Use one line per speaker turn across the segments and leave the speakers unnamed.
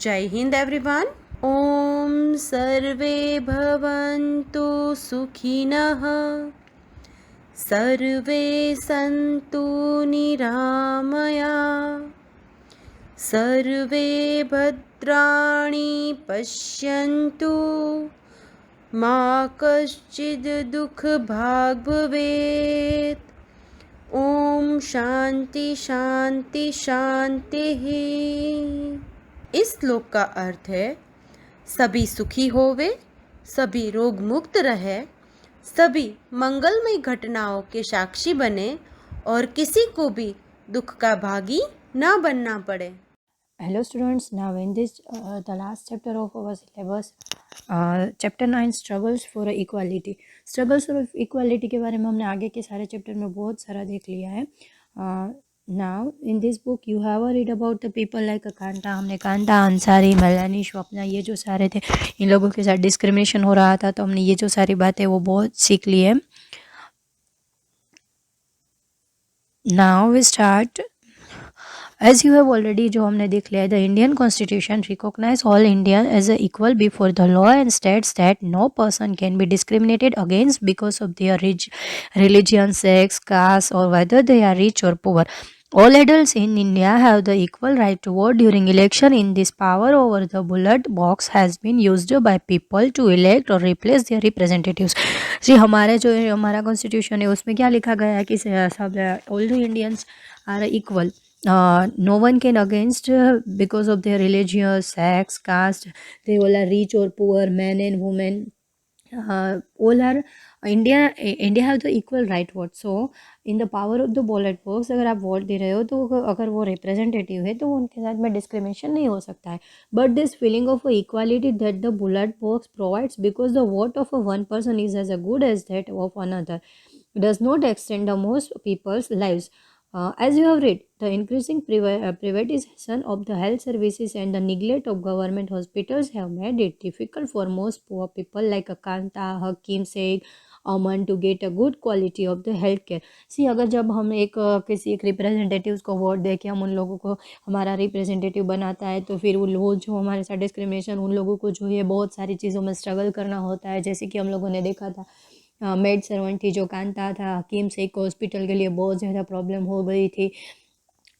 जय हिंद एवरीवन। ओम सर्वे भवन्तु सुखिनः, सर्वे सन्तु निरामया, सर्वे भद्राणि पश्यन्तु, मा कश्चिद् दुःखभाग् भवेत्। ओम शांति शांति शांतिः। इस श्लोक का अर्थ है सभी सुखी होवे, सभी रोग मुक्त रहे, सभी मंगलमय घटनाओं के साक्षी बने और किसी को भी दुख का भागी ना बनना पड़े।
Hello students, now in this the last chapter of our syllabus, chapter 9 struggles for equality. Struggles for equality के बारे में हमने आगे के सारे चैप्टर में बहुत सारा देख लिया है. Now in this book you have a read about the people like Kanta. हमने कांता, अंसारी, मलानी, स्वप्ना, ये जो सारे थे इन लोगों के साथ डिस्क्रिमिनेशन हो रहा था, तो हमने ये जो सारी बातें वो बहुत सीख ली है. Now we start. As you have already जो हमने देख लिया है, the Indian Constitution recognize all Indians as equal before the law and states that no person can be discriminated against because of their religion, sex, caste or whether they are rich or poor. All adults in India have the equal right to vote during election. In this power over the ballot box has been used by people to elect or replace their representatives. जी हमारे जो हमारा constitution है उसमें क्या लिखा गया है कि सब all the Indians are equal. No one can against because of their religion, sex, caste. They all are rich or poor, men and women. All are India have the equal right vote. So in the power of the ballot box अगर आप vote दे रहे हो तो अगर वो representative है तो उनके साथ में डिस्क्रिमिनेशन नहीं हो सकता है. But this feeling of equality that the ballot box provides because the vote of one person is as good as that of another does not extend the most people's lives. As you have read, the increasing privatization of the health services and the neglect of government hospitals have made it difficult for most poor people like Akanta, Hakim, Sheikh, Aman to get a good quality of the health care. सी अगर जब हम किसी एक representative को vote दे के हम उन लोगों को हमारा रिप्रेजेंटेटिव बनाता है तो फिर वो जो हमारे साथ डिस्क्रिमिनेशन उन लोगों को जो है बहुत सारी चीज़ों में स्ट्रगल करना होता है. जैसे कि हम लोगों ने देखा था मेड सर्वेंट थी जो कांता था, हकीम से एक हॉस्पिटल के लिए बहुत ज़्यादा प्रॉब्लम हो गई थी.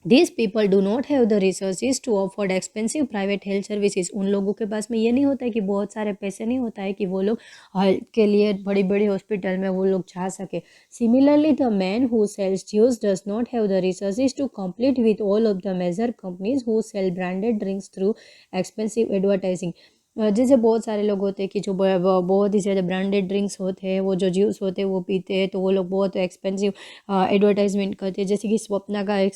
These people do not have the resources to afford expensive private health services. उन लोगों के पास में ये नहीं होता है कि बहुत सारे पैसे नहीं होता है कि वो लोग हेल्थ के लिए बड़ी बड़ी हॉस्पिटल में वो लोग जा सके. Similarly, the man who sells juice does not have the resources to compete with all of the major companies who sell branded drinks through expensive advertising. जैसे बहुत सारे लोग होते हैं कि जो बहुत ही ज़्यादा ब्रांडेड ड्रिंक्स होते हैं, वो जो जूस होते हैं वो पीते हैं, तो वो लोग बहुत एक्सपेंसिव एडवर्टाइजमेंट करते हैं. जैसे कि स्वप्ना का एक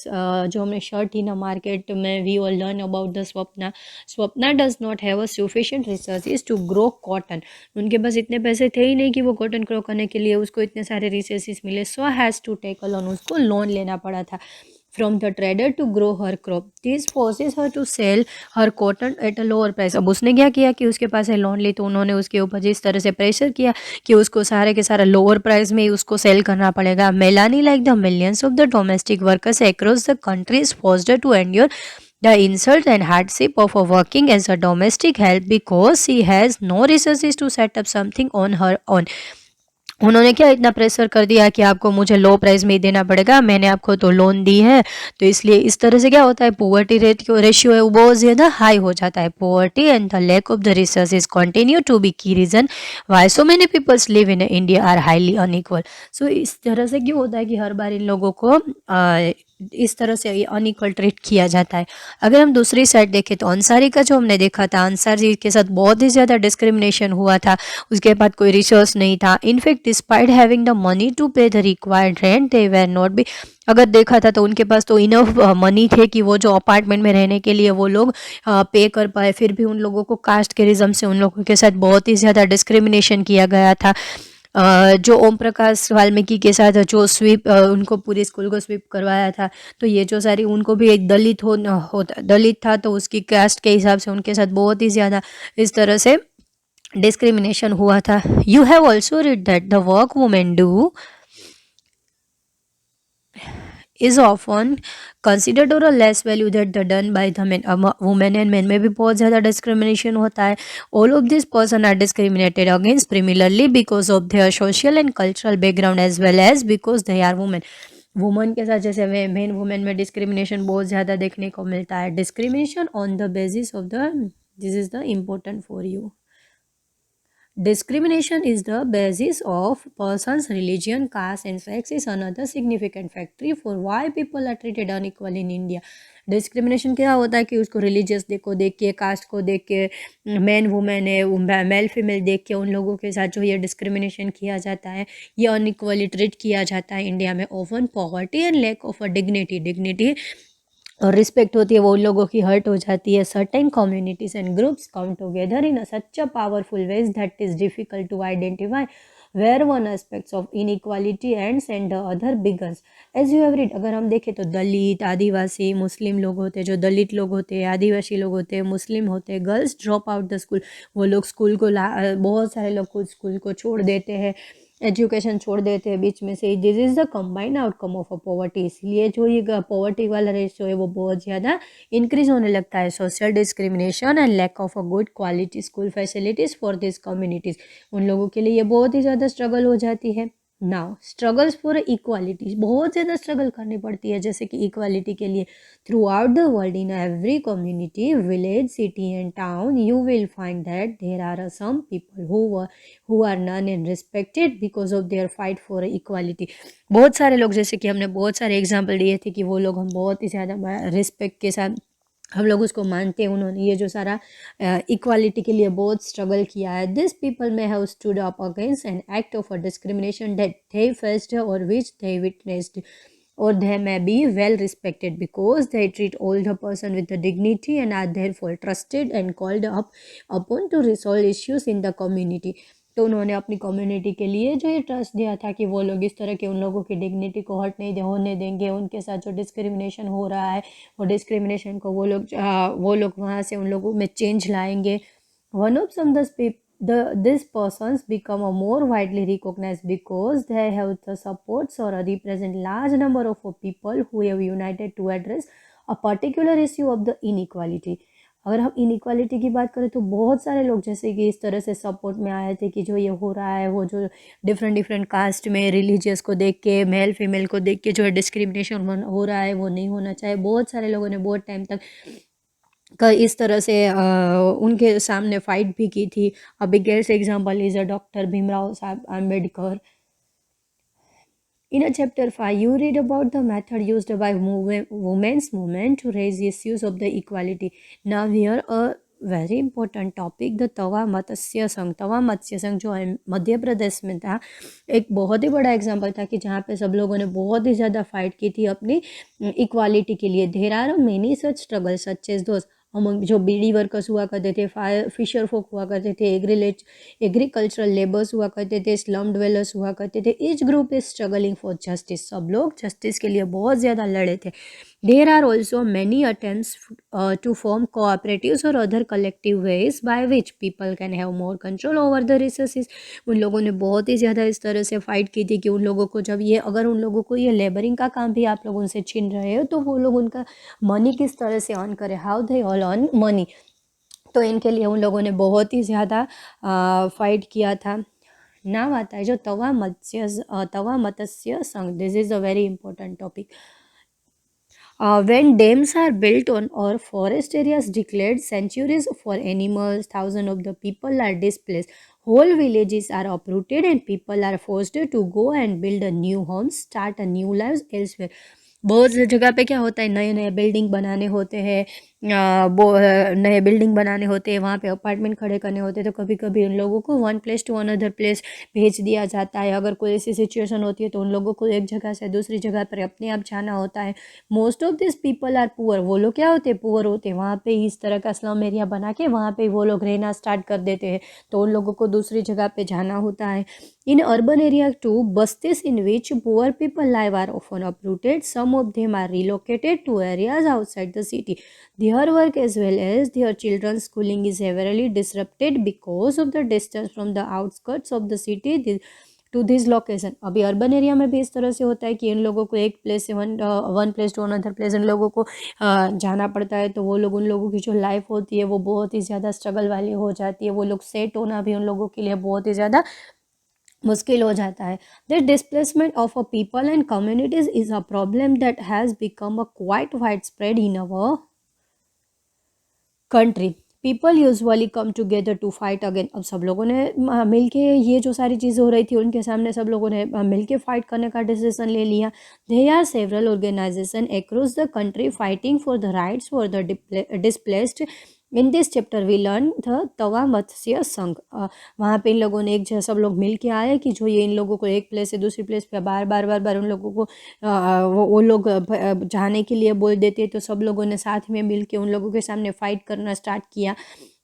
जो हमने शर्ट थी ना मार्केट में, we all learn about the Swapna. Swapna does not have a sufficient resources to grow cotton. उनके पास इतने पैसे थे ही नहीं कि वो कॉटन ग्रो करने के लिए उसको इतने सारे रिसोर्सेज मिले. So has to take a loan, उसको लोन लेना पड़ा था from the trader to grow her crop. This forces her to sell her cotton at a lower price. अब उसने क्या किया कि उसके पास है लोन ली तो उन्होंने उसके ऊपर जिस तरह से प्रेशर किया कि उसको सारे के सारा लोअर प्राइस में ही उसको सेल करना पड़ेगा. Melanie, like the millions of the domestic workers across the country, is forced to endure the insult and hardship of working as a domestic help because she has no resources to set up something on her own. उन्होंने क्या इतना pressure कर दिया कि आपको मुझे लो price में ही देना पड़ेगा, मैंने आपको तो लोन दी है. तो इसलिए इस तरह से क्या होता है, पोवर्टी रेशियो है वो बहुत ज़्यादा हाई हो जाता है. Poverty and the lack of the resources continue to be key reason why so many peoples live in India are highly unequal. So इस तरह से क्यों होता है कि हर बार इन लोगों को इस तरह से अनइक्वल ट्रीट किया जाता है. अगर हम दूसरी साइड देखें तो अंसारी का जो हमने देखा था, अंसारी के साथ बहुत ही ज़्यादा डिस्क्रिमिनेशन हुआ था. उसके बाद कोई रिसोर्स नहीं था. In fact despite having the money to pay the required rent they were not be. अगर देखा था तो उनके पास तो इनफ मनी थे कि वो जो अपार्टमेंट में रहने के लिए वो लोग पे कर पाए, फिर भी उन लोगों को कास्ट के रिज्म से उन लोगों के साथ बहुत ही ज़्यादा डिस्क्रिमिनेशन किया गया था. जो ओम प्रकाश वाल्मीकि के साथ जो स्वीप उनको पूरी स्कूल को स्वीप करवाया था, तो ये जो सारी उनको भी एक दलित था तो उसकी कास्ट के हिसाब से उनके साथ बहुत ही ज़्यादा इस तरह से डिस्क्रिमिनेशन हुआ था. You have also read that the work women do is often considered or a less value that the done by the men, women and men में भी बहुत ज़्यादा discrimination होता है. All of these person are discriminated against primarily because of their social and cultural background as well as because they are women. Woman के साथ जैसे main women में डिस्क्रिमिनेशन बहुत ज़्यादा देखने को मिलता है. Discrimination on the basis of the, this is the important for you. Discrimination is the basis of person's religion, caste and sex is another significant factor for why people are treated unequally in India. Discrimination क्या होता है कि उसको religious को देख के, cast को देख के, मैन वुमेन है, मेल फीमेल देख के उन लोगों के साथ जो ये डिस्क्रिमिनेशन किया जाता है, ये अनइक्वली ट्रीट किया जाता है इंडिया में. Often poverty and lack of a dignity और रिस्पेक्ट होती है वो उन लोगों की हर्ट हो जाती है. Certain communities and groups come together in such a powerful ways that is difficult to identify where one aspects of inequality ends and the other begins. As you have read, अगर हम देखें तो दलित, आदिवासी, मुस्लिम लोग होते हैं, जो दलित लोग होते हैं, आदिवासी लोग होते हैं, मुस्लिम होते हैं, girls drop out the school. वो लोग स्कूल को बहुत सारे लोग स्कूल को छोड़ देते हैं, एजुकेशन छोड़ देते हैं बीच में से. This is the combined outcome of a poverty. इसलिए जो ये पॉवर्टी वाला रेशियो है वो बहुत ज़्यादा इंक्रीज होने लगता है. Social discrimination and lack of a good quality school facilities for this communities, उन लोगों के लिए ये बहुत ही ज़्यादा स्ट्रगल हो जाती है. नाउ स्ट्रगल्स फॉर इक्वालिटी, बहुत ज़्यादा स्ट्रगल करनी पड़ती है जैसे कि इक्वालिटी के लिए. Throughout the world in every community, village, city and town, you will find that there are some people who are known and respected because of their fight for equality. बहुत सारे लोग, जैसे कि हमने बहुत सारे एग्जाम्पल दिए थे कि वो लोग हम बहुत ही ज़्यादा रिस्पेक्ट के साथ हम लोग उसको मानते हैं. उन्होंने ये जो सारा इक्वालिटी के लिए बहुत स्ट्रगल किया है. This people may have stood up against an act of a discrimination that they faced और विच दे witnessed, or they may be well respected because they treat all the person with the dignity and are therefore trusted and called upon to resolve issues in the community. तो उन्होंने अपनी community के लिए जो ये trust दिया था कि वो लोग इस तरह के उन लोगों की डिग्निटी को हर्ट नहीं होने देंगे, उनके साथ जो डिस्क्रिमिनेशन हो रहा है वो डिस्क्रिमिनेशन को वो लोग वहाँ से उन लोगों में चेंज लाएंगे. One of some these persons become a more widely recognized because they have the supports or represent large number of people who have united to address a particular issue of the inequality. अगर हम inequality की बात करें तो बहुत सारे लोग जैसे कि इस तरह से सपोर्ट में आए थे कि जो ये हो रहा है, वो जो डिफरेंट कास्ट में रिलीजियस को देख के, मेल फीमेल को देख के जो है डिस्क्रिमिनेशन हो रहा है वो नहीं होना चाहिए. बहुत सारे लोगों ने बहुत टाइम तक इस तरह से उनके सामने फाइट भी की थी. A biggest example is a doctor Bhimrao Saheb Ambedkar. In a chapter 5, you read about the method used by women's movement to raise issues of the equality. Now here a very important topic, the तवा मत्स्य संघ. तवा मत्स्य संघ जो मध्य प्रदेश में था, एक बहुत ही बड़ा example था कि जहाँ पे सब लोगों ने बहुत ही ज़्यादा फाइट की थी अपनी इक्वालिटी के लिए. There are many such struggle such as दोस्त अमंग जो बीडी वर्कर्स हुआ करते थे, फिशर फोक हुआ करते थे, एग्रीकल्चरल लेबर्स हुआ करते थे, स्लम ड्वेलर्स हुआ करते थे. Each group is struggling for justice, सब लोग जस्टिस के लिए बहुत ज़्यादा लड़े थे. There are also many attempts to form cooperatives और other collective ways by which people can have more control over the resources. उन लोगों ने बहुत ही ज़्यादा इस तरह से फाइट की थी कि उन लोगों को जब ये, अगर उन लोगों को ये लेबरिंग का काम भी आप लोग उनसे छीन रहे हो तो वो लोग उनका मनी किस तरह से अर्न करे, how they all earn money. तो इनके लिए उन लोगों ने बहुत ही ज़्यादा फाइट किया था. नाम आता है जो तवा मत्स्य संघ. This is a very important topic. When dams are built on or forest areas declared sanctuaries for animals, thousands of the people are displaced. Whole villages are uprooted and people are forced to go and build a new homes, start a new lives elsewhere. बहुत जगह पे क्या होता है, नए नए building बनाने होते हैं, नए बिल्डिंग बनाने होते हैं, वहाँ पे अपार्टमेंट खड़े करने होते हैं. तो कभी कभी उन लोगों को one place to another place भेज दिया जाता है. अगर कोई ऐसी सिचुएशन होती है तो उन लोगों को एक जगह से दूसरी जगह पर अपने आप जाना होता है. Most of this people are poor. वो लोग क्या होते हैं, पुअर होते हैं. वहाँ पे इस तरह का स्लम एरिया बना के वहाँ पे वो लोग रहना स्टार्ट कर देते हैं, तो उन लोगों को दूसरी जगह पे जाना होता है. In urban area too, bastis in which poor people live are often uprooted. Some of them are relocated to areas outside the city. Their work as well as their children's schooling is severely disrupted because of the distance from the outskirts of the city. To this location. अभी urban area में भी इस तरह से होता है कि इन लोगों को एक प्लेस से one place to another place इन लोगों को जाना पड़ता है, तो वो लोग उन लोगों की जो लाइफ होती है वो बहुत ही ज़्यादा स्ट्रगल वाली हो जाती है। वो लोग सेट होना भी उन लोगों के लिए बहुत ही ज़्यादा मुश्किल हो जाता है। The displacement of a people and communities is a problem that has become a quite wide spread in our country. People usually come together to fight again. अब सब लोगों ने मिल के ये जो सारी चीज़ें हो रही थी उनके सामने सब लोगों ने मिल के फाइट करने का डिसीजन ले लिया। There are several organisation across the country fighting for the rights for the displaced. In this chapter we learn the Tawa Matsya Sangh. वहाँ पे इन लोगों ने सब लोग मिल के आए कि जो ये इन लोगों को एक प्लेस से दूसरी प्लेस पे बार बार उन लोगों को वो लोग जाने के लिए बोल देते, तो सब लोगों ने साथ में मिल के उन लोगों के सामने फाइट करना स्टार्ट किया।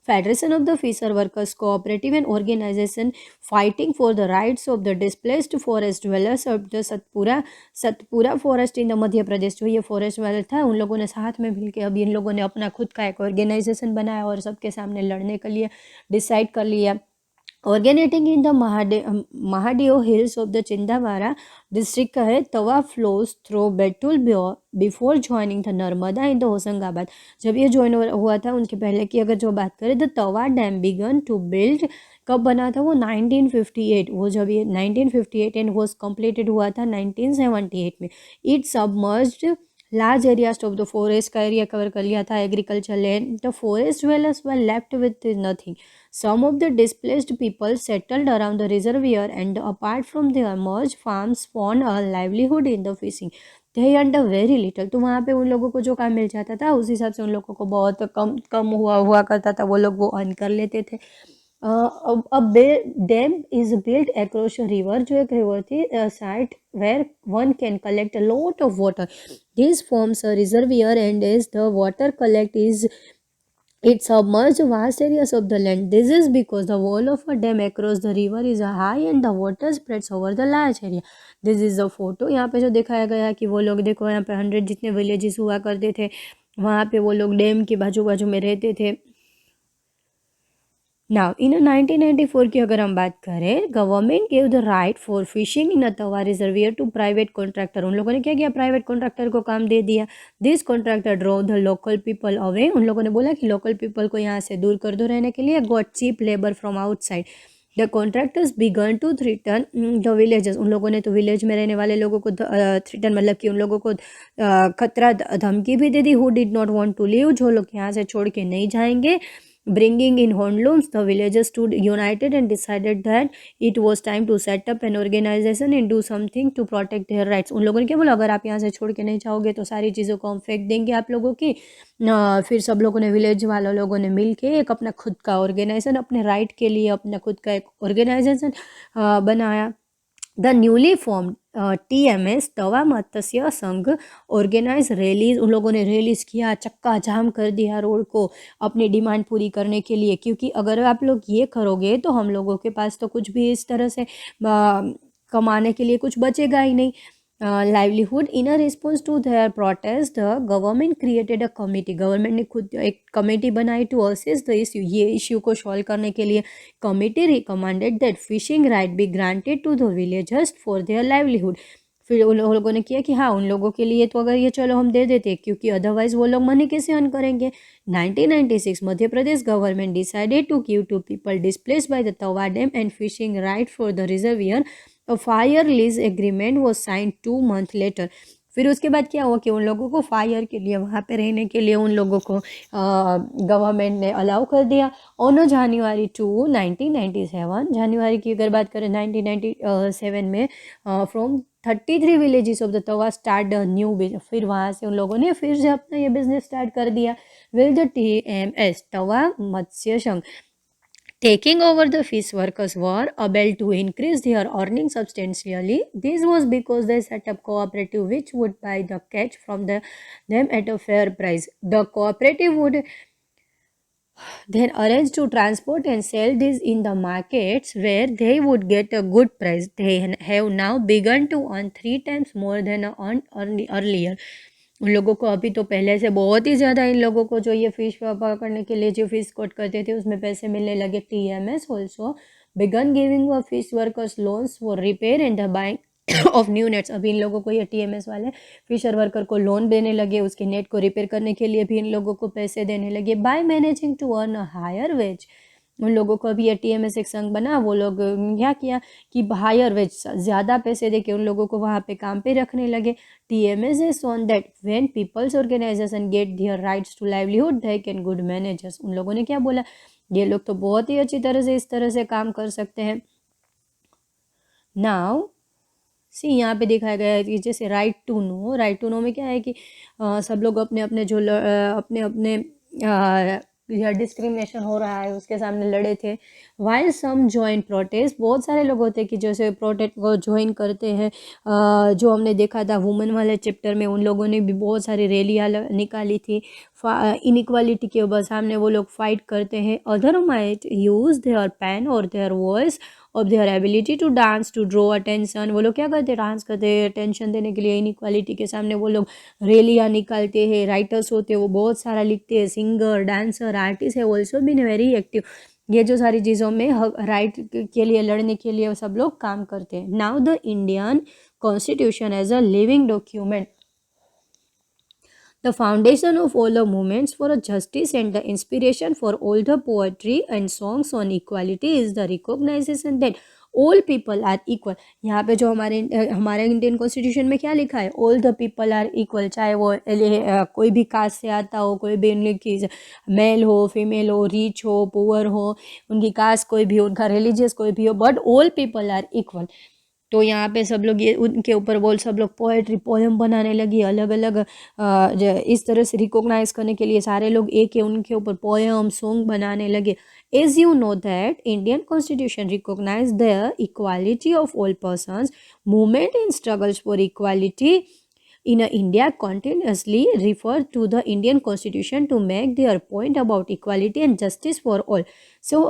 Federation of the fisher workers cooperative and organisation fighting for the rights of the displaced forest dwellers of the Satpura forest in the Madhya Pradesh. जो ये फॉरेस्ट वाला था उन लोगों ने साथ में मिलकर अभी इन लोगों ने अपना खुद का एक ऑर्गेनाइजेशन बनाया और सबके सामने लड़ने के लिए डिसाइड कर लिया। Originating in the Mahadeo hills of the Chhindwara district का है। Tawa flows through Betul before joining the Narmada in the Hoshangabad. जब ये ज्वाइन हुआ था उनके पहले की अगर जो बात करें, the Tawa dam began to build कब बना था वो 1958। वो जब ये 1958 एंड वॉज कम्प्लीटेड हुआ था 1978 में। It submerged large areas of the forest का एरिया कवर कर लिया था, agriculture land. The forest dwellers were left with nothing. Some of the displaced people settled around the reservoir and apart from their merged farms found a livelihood in the fishing. They earned a very little. तो वहाँ पे उन लोगों को जो काम मिल जाता था उस हिसाब से उन लोगों को बहुत कम कम हुआ करता था, वो लोग वो अर्न कर लेते थे। Dam is built across a river. जो एक रिवर थी site where one can collect a lot of water. This forms a reservoir and as the water collect is it submerged vast areas of the land. This is because the wall of a dam across the river is high and the water spreads over the large area. This is a photo. यहाँ पे जो दिखाया गया है कि वो लोग देखो यहाँ पे 100 जितने विलेजेस हुआ करते थे, वहाँ पे वो लोग डैम के बाजू बाजू में रहते थे। नाउ इन 1994 की अगर हम बात करें, government gave the right for fishing in Tawa reservoir to private contractor. उन लोगों ने क्या किया, प्राइवेट कॉन्ट्रैक्टर को काम दे दिया। This contractor drove the local people away. उन लोगों ने बोला कि लोकल पीपल को यहाँ से दूर कर दो रहने के लिए। Got cheap labour from outside. The contractors began to threaten the villages. उन लोगों ने तो विलेज में रहने वाले लोगों को थ्रेटन मतलब कि उन लोगों को खतरा धमकी भी दे दी। Who did not want to leave, जो लोग यहाँ से छोड़ के नहीं जाएंगे। Bringing in handlooms, the villagers stood united and decided that it was time to set up an organization and do something to protect their rights. उन लोगों ने क्या बोला, अगर आप यहाँ से छोड़ के नहीं जाओगे तो सारी चीज़ों को हम फेंक देंगे आप लोगों की। फिर सब लोगों ने, विलेज वाले लोगों ने मिल के एक अपना खुद का ऑर्गेनाइजेशन, अपने राइट के लिए अपना खुद का एक ऑर्गेनाइजेशन बनाया। द न्यूली फॉर्म TMS तवा मत्स्य संघ ऑर्गेनाइज रैलीज। उन लोगों ने रैलीज किया, चक्का जाम कर दिया रोड को अपनी डिमांड पूरी करने के लिए, क्योंकि अगर आप लोग ये करोगे तो हम लोगों के पास तो कुछ भी इस तरह से कमाने के लिए कुछ बचेगा ही नहीं। Livelihood. In a response to their protest the government created a committee. Government ने खुद एक कमेटी बनाई टू असेस द इश्यू। ये इश्यू को सॉल्व करने के लिए committee recommended that fishing right be granted to the villagers for their livelihood. फिर उन लोगों ने किया कि हाँ, उन लोगों के लिए तो अगर ये चलो हम दे देते, क्योंकि अदरवाइज वो लोग मनी कैसे अर्न करेंगे। 1996 Madhya Pradesh government decided to give to people displaced by the Tawa dam and fishing right for the reservoir. A five year lease agreement was sign 2 months later. फिर उसके बाद क्या हुआ कि उन लोगों को फायर के लिए, वहाँ पे रहने के लिए उन लोगों को गवर्नमेंट ने अलाउ कर दिया। ऑन January 2, 1997, जनवरी की अगर बात करें 1997 में, from 33 villages of the Tawa start new business. फिर वहाँ से उन लोगों ने फिर से अपना ये बिजनेस स्टार्ट कर दिया। विल द TMS तवा मत्स्य संघ taking over the fish workers were able to increase their earnings substantially. This was because they set up cooperative which would buy the catch from them at a fair price. The cooperative would then arrange to transport and sell these in the markets where they would get a good price. They have now begun to earn 3 times more than earned earlier. उन लोगों को अभी तो पहले से बहुत ही ज़्यादा इन लोगों को जो ये फ़िश पकड़ने के लिए जो फ़िश कोट करते थे उसमें पैसे मिलने लगे। TMS also begun giving fish workers loans for repair and the buying of new nets. अभी इन लोगों को ये TMS वाले फिशर वर्कर को लोन देने लगे, उसके नेट को रिपेयर करने के लिए भी इन लोगों को पैसे देने लगे। By managing to earn a higher wage, उन लोगों को अभी ये TMS एक संघ बना, वो लोग क्या किया कि हायर वेज, ज़्यादा पैसे दे के उन लोगों को वहाँ पे काम पे रखने लगे। TMS is on that when people's organization get their rights to livelihood they can good managers। उन लोगों ने क्या बोला, ये लोग तो बहुत ही अच्छी तरह से इस तरह से काम कर सकते हैं। नाउ सी यहाँ पे दिखाया गया है कि जैसे राइट टू नो में क्या है कि सब लोग अपने अपने जो अपने अपने या डिस्क्रिमिनेशन हो रहा है उसके सामने लड़े थे। वाइल सम ज्वाइन प्रोटेस्ट, बहुत सारे लोग होते हैं कि जैसे प्रोटेस्ट को ज्वाइन करते हैं। जो हमने देखा था वुमेन वाले चैप्टर में, उन लोगों ने भी बहुत सारी रैलियाँ निकाली थी इनइक्वालिटी के सामने, वो लोग फाइट करते हैं। Other might use their pen और their voice of their ability to dance to draw attention. वो लोग क्या करते हैं, डांस करते हैं अटेंशन देने के लिए इनइक्वालिटी के सामने। वो लोग रैलियाँ निकालते हैं, राइटर्स होते हैं वो बहुत सारा लिखते हैं, सिंगर डांसर आर्टिस्ट है ऑल्सो बीन वेरी एक्टिव। ये जो सारी चीज़ों में राइट के लिए लड़ने के लिए सब लोग काम करते हैं। Now the Indian constitution as a living document, the foundation of all the movements for a justice and the inspiration for all the poetry and songs on equality is the recognition that all people are equal। यहाँ पे जो हमारे Indian constitution में क्या लिखा है, all the people are equal, चाहे वो कोई भी कास्ट से आता हो, कोई भी उनकी मेल हो फीमेल हो, रिच हो पुअर हो, उनकी कास्ट कोई भी हो, उनका रिलीजियस कोई भी हो, but all people are equal। तो यहाँ पे सब लोग ये उनके ऊपर बोल सब लोग पोएट्री पोएम बनाने लगी, अलग अलग इस तरह से रिकॉग्नाइज करने के लिए सारे लोग एक है उनके ऊपर पोएम सॉन्ग बनाने लगे। As you know that Indian constitution recognise the equality of all persons, movement and struggles for equality in India continuously refer to the Indian Constitution to make their point about equality and justice for all। So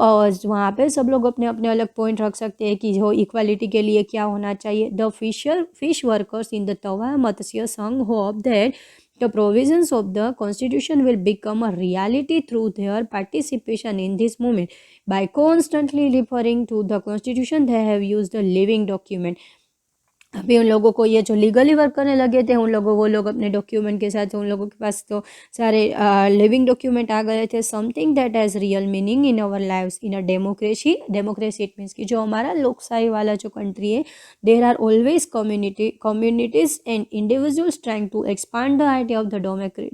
वहाँ पे सब लोग अपने अपने अलग point रख सकते हैं कि जो इक्वालिटी के लिए क्या होना चाहिए। The fish workers in the Tawa Matsya Sangh hope that the provisions of the constitution will become a reality through their participation in this movement। by constantly referring to the constitution they have used a living document। अभी उन लोगों को ये जो legally work करने लगे थे उन लोगों वो लोग अपने डॉक्यूमेंट के साथ, उन लोगों के पास तो सारे लिविंग डॉक्यूमेंट आ गए थे। Something that has real meaning in our lives in a democracy. Democracy it means कि जो हमारा लोकशाही वाला जो कंट्री है, there are always communities and individuals trying to expand the idea of the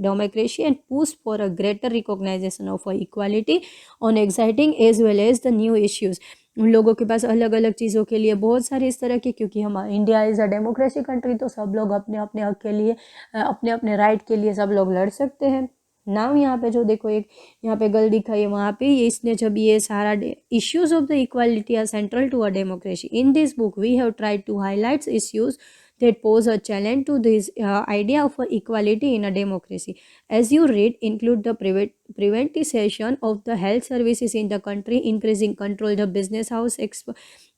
democracy and push for a greater recognisation of equality on exciting as well as the new issues. उन लोगों के पास अलग अलग चीज़ों के लिए बहुत सारी इस तरह की, क्योंकि हम India is a democracy country, तो सब लोग अपने अपने हक के लिए अपने अपने राइट के लिए सब लोग लड़ सकते हैं। नाउ यहाँ पे जो देखो एक यहाँ पे गर्ल दिखाई है, वहाँ पे इसने जब ये सारा issues of the equality are central to a democracy. In this book we have tried to highlight issues that pose a challenge to this idea of equality in a democracy। As you read, include the privatization of the health services in the country, increasing control the business house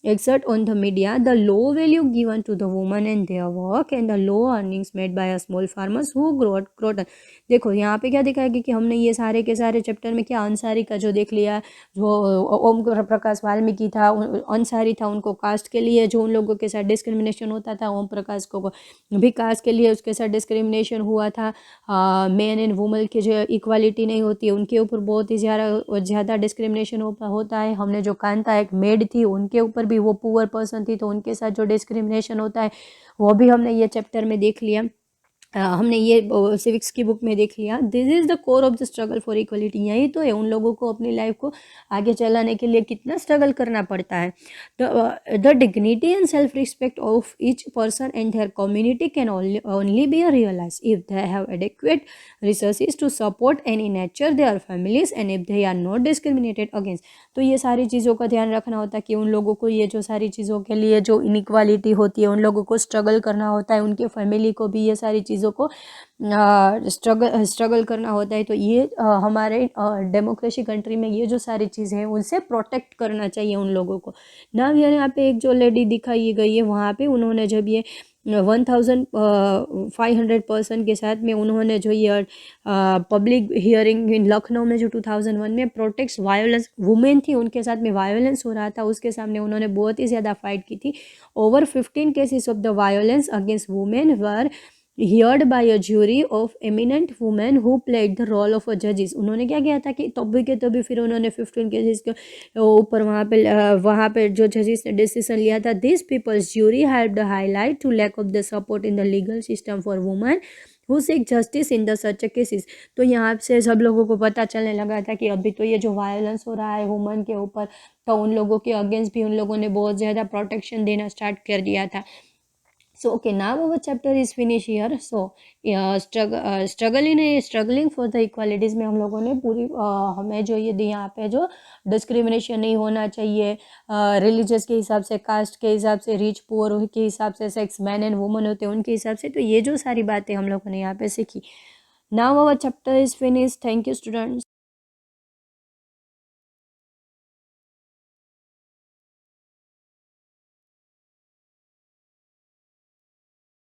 exert on the media, the low value given to the women and their work, and the low earnings made by a small farmers who grow cotton। देखो यहाँ पे क्या दिखाएगी कि हमने ये सारे के सारे चैप्टर में क्या अंसारी का जो देख लिया, जो ओम प्रकाश वाल्मीकि था अंसारी था, उनको कास्ट के लिए जो उन लोगों के साथ डिस्क्रिमिनेशन होता था, ओम प्रकाश को भी कास्ट के लिए उसके साथ डिस्क्रिमिनेशन हुआ था। मैन एंड वुमेन की जो इक्वालिटी नहीं होती है उनके ऊपर बहुत ही ज़्यादा डिस्क्रिमिनेशन होता है। हमने जो कांता एक मेड थी उनके ऊपर भी, वो पुअर पर्सन थी तो उनके साथ जो डिस्क्रिमिनेशन होता है वो भी हमने ये चैप्टर में देख लिया। हमने ये सिविक्स की बुक में देख लिया। This is the core of the struggle for equality. यही तो है उन लोगों को अपनी लाइफ को आगे चलाने के लिए कितना स्ट्रगल करना पड़ता है। The dignity and self respect of each person and their community can only be realise if they have adequate resources to support and in nature their families and if they are not discriminated against. तो ये सारी चीज़ों का ध्यान रखना होता है कि उन लोगों को ये जो सारी चीज़ों के लिए जो इनइक्वालिटी होती है उन लोगों को स्ट्रगल करना होता है, उनके फैमिली को भी ये सारी चीज़ों को स्ट्रगल करना होता है। तो ये हमारे डेमोक्रेसी कंट्री में ये जो सारी चीज़ें हैं उनसे प्रोटेक्ट करना चाहिए उन लोगों को ना। यहाँ पे एक जो लेडी दिखाई गई है वहाँ पे उन्होंने जब ये 1500 पर्सन के साथ में उन्होंने जो ये पब्लिक हियरिंग इन लखनऊ में जो 2001 में प्रोटेक्ट वायलेंस वुमेन थी, उनके साथ में वायलेंस हो रहा था, उसके सामने उन्होंने बहुत ही ज़्यादा फाइट की थी. Over 15 cases of the violence against women were heard by a jury of eminent women who played the role of a जजेस. उन्होंने क्या किया था कि तभी के तभी फिर उन्होंने 15 केसेस के ऊपर वहाँ पे जो जजेस ने डिसीजन लिया था. This people's jury help the highlight to lack of the support in the legal system for women who seek justice in the such cases. तो यहाँ से सब लोगों को पता चलने लगा था कि अभी तो ये जो वायलेंस हो रहा है वुमेन के ऊपर, तो उन लोगों के अगेंस्ट भी उन लोगों ने बहुत ज़्यादा प्रोटेक्शन देना स्टार्ट कर दिया था. So okay, now our chapter is finished here. So struggling for the equalities में हम लोगों ने पूरी हमें जो ये यहाँ पे जो डिस्क्रिमिनेशन नहीं होना चाहिए रिलीजियस के हिसाब से, कास्ट के हिसाब से, रिच पुअर के हिसाब से, सेक्स मैन एंड वुमन होते हैं उनके हिसाब से, तो ये जो सारी बातें हम लोगों ने यहाँ पे सीखी. Now our chapter is finish. Thank you students.